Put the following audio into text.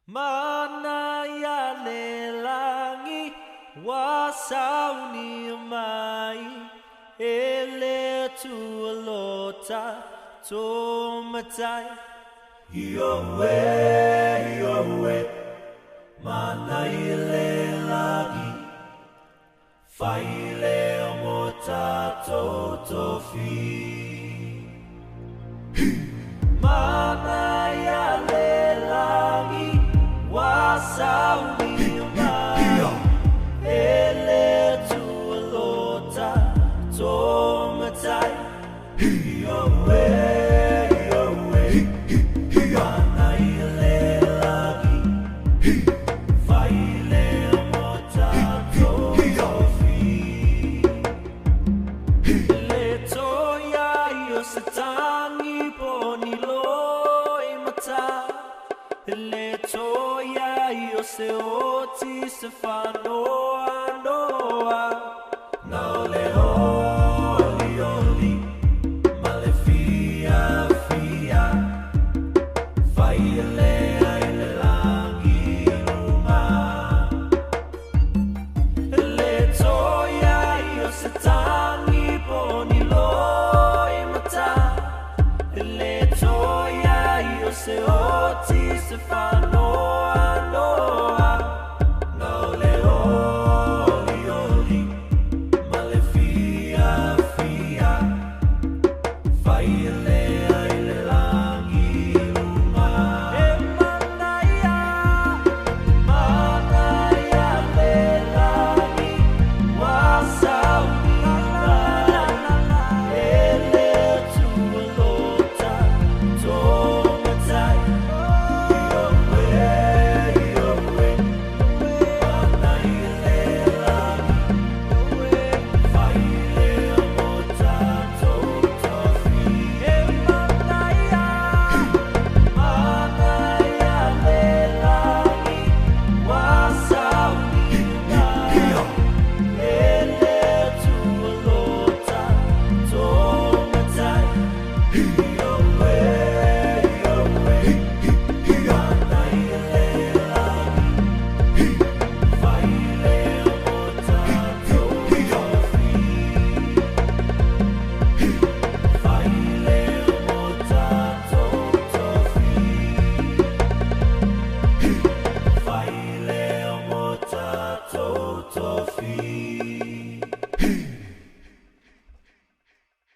Mana ya lelangi wasauni mai ele tuolota tomatai Iowe mana lelangi faile mota totofi Mana ya lelangi wasauni mai ele tuolota tomatai Iowe mana lelangi faile mota totofi le toya yosatangi poniloi mata le toya yose oti sefanoa noa